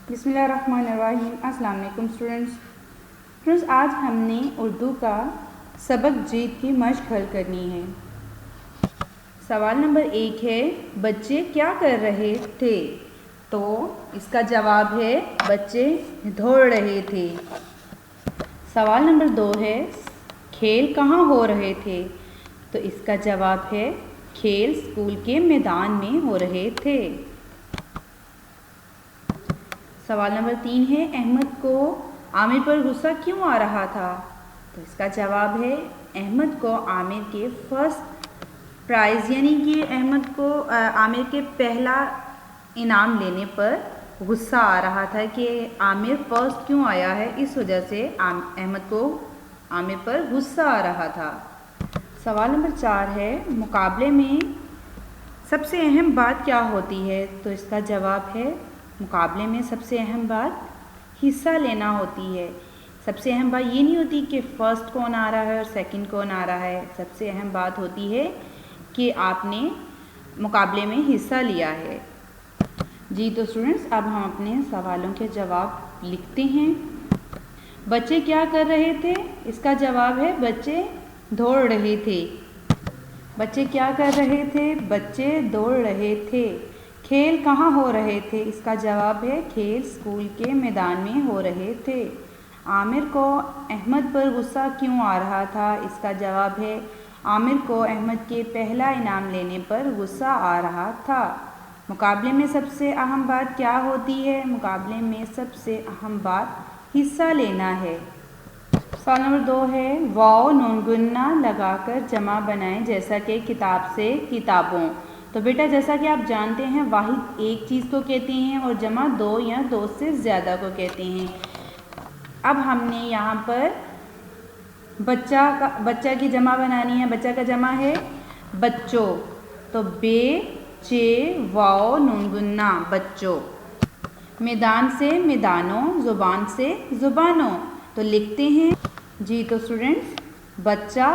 बिस्मिल्लाहिर्रहमानिर्रहीम। अस्सलाम वालेकुम स्टूडेंट्स। आज हमने उर्दू का सबक जीत की मशक हल करनी है। सवाल नंबर 1 है, बच्चे क्या कर रहे थे? तो इसका जवाब है बच्चे दौड़ रहे थे। सवाल नंबर 2 है, खेल कहाँ हो रहे थे? तो इसका जवाब है खेल स्कूल के मैदान में हो रहे थे। सवाल नंबर 3 है, अहमद को आमिर पर गुस्सा क्यों आ रहा था? तो इसका जवाब है अहमद को आमिर के फर्स्ट प्राइज़ यानी कि अहमद को आमिर के पहला इनाम लेने पर गुस्सा आ रहा था कि आमिर फर्स्ट क्यों आया है, इस वजह से अहमद को आमिर पर गुस्सा आ रहा था। सवाल नंबर 4 है, मुकाबले में सबसे अहम बात क्या होती है? तो इसका जवाब है मुकाबले में सबसे अहम बात हिस्सा लेना होती है। सबसे अहम बात ये नहीं होती कि फ़र्स्ट कौन आ रहा है और सेकंड कौन आ रहा है। सबसे अहम बात होती है कि आपने मुकाबले में हिस्सा लिया है। जी तो स्टूडेंट्स, अब हम अपने सवालों के जवाब लिखते हैं। बच्चे क्या कर रहे थे? इसका जवाब है बच्चे दौड़ रहे थे। बच्चे क्या कर रहे थे? बच्चे दौड़ रहे थे। खेल कहाँ हो रहे थे? इसका जवाब है खेल स्कूल के मैदान में हो रहे थे। आमिर को अहमद पर गुस्सा क्यों आ रहा था? इसका जवाब है आमिर को अहमद के पहला इनाम लेने पर गुस्सा आ रहा था। मुकाबले में सबसे अहम बात क्या होती है? मुकाबले में सबसे अहम बात हिस्सा लेना है। सवाल नंबर 2 है, वाव नूनगुन्ना लगाकर जमा बनाएं जैसा कि किताब से किताबों। तो बेटा जैसा कि आप जानते हैं वाहिद एक चीज़ को कहते हैं और जमा दो या दो से ज़्यादा को कहते हैं। अब हमने यहाँ पर बच्चा की जमा बनानी है। बच्चा का जमा है बच्चों, तो बे चे वाव नूनगुन्ना बच्चों। मैदान से मैदानों, ज़ुबान से ज़ुबानों। तो लिखते हैं। जी तो स्टूडेंट्स, बच्चा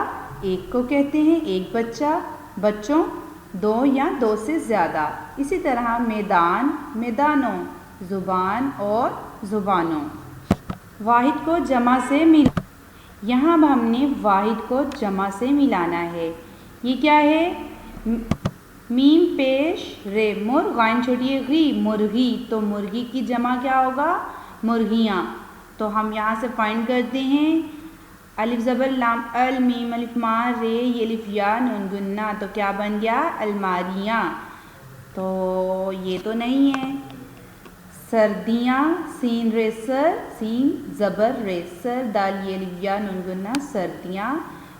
एक को कहते हैं एक बच्चा, बच्चों दो या दो से ज़्यादा। इसी तरह मैदान मैदानों, ज़ुबान और ज़ुबानों। वाहिद को जमा से मिल, यहाँ अब हमने वाहिद को जमा से मिलाना है। ये क्या है? मीम पेश रे, मुर गाइन छोटी है गी, मुर्गी। तो मुर्गी की जमा क्या होगा? मुर्गियाँ। तो हम यहाँ से फाइंड करते हैं अलिफ ज़बर लाम अल मीम अलिफ मा रे ये अलिफ या नून गुन्ना। तो क्या बन गया? अलमारियाँ। तो ये तो नहीं है। सर्दियाँ सीन रे सर, सीन ज़बर रे सर, दाल ये अलिफ या नून गुन्ना सर्दियाँ।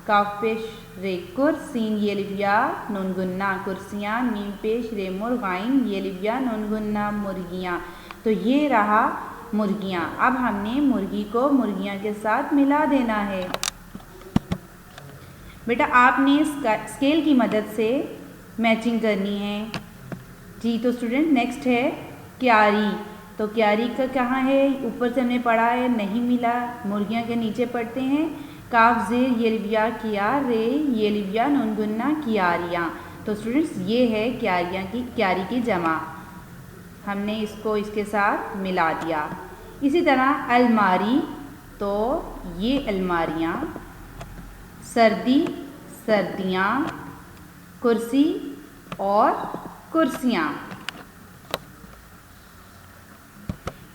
काफ पेश रे कुर, सीन ये अलिफ या नून गुन्ना कुर्सियाँ। मीम पेश रे मुर गाइन ये अलिफ या नून गुन्ना मुर्गियाँ। तो ये रहा मुर्गियाँ। अब हमने मुर्गी को मुर्गियाँ के साथ मिला देना है। बेटा आपने स्केल की मदद से मैचिंग करनी है। जी तो स्टूडेंट नेक्स्ट है क्यारी। तो क्यारी का कहाँ है? ऊपर से हमने पढ़ा है, नहीं मिला। मुर्गियाँ के नीचे पढ़ते हैं काफ ज़ेर ये लिव्या किया रे ये लिव्या नून गुन्ना कियारियाँ। तो स्टूडेंट्स ये है क्यारी की जमा। हमने इसको इसके साथ मिला दिया। इसी तरह अलमारी, तो ये अलमारियाँ। सर्दी सर्दियाँ, कुर्सी और कुर्सियाँ।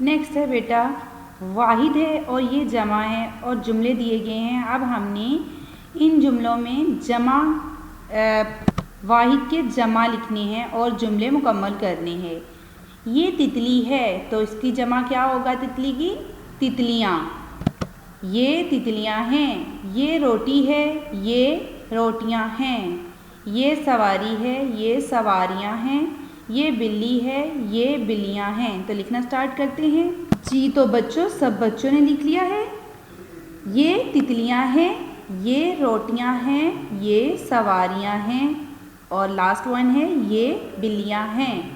नेक्स्ट है बेटा वाहिद है और ये जमा है और जुमले दिए गए हैं। अब हमने इन जुमलों में जमा वाहिद के जमा लिखने हैं और जुमले मुकम्मल करने हैं। ये तितली है, तो इसकी जमा क्या होगा? तितली की तितलियाँ। ये तितलियाँ हैं। ये रोटी है, ये रोटियाँ हैं। ये सवारी है, ये सवारियाँ हैं। ये बिल्ली है, ये बिल्लियाँ हैं। तो लिखना स्टार्ट करते हैं। जी तो बच्चों, सब बच्चों ने लिख लिया है। ये तितलियाँ हैं, ये रोटियाँ हैं, ये सवारियाँ हैं और लास्ट वन है ये बिल्लियाँ हैं।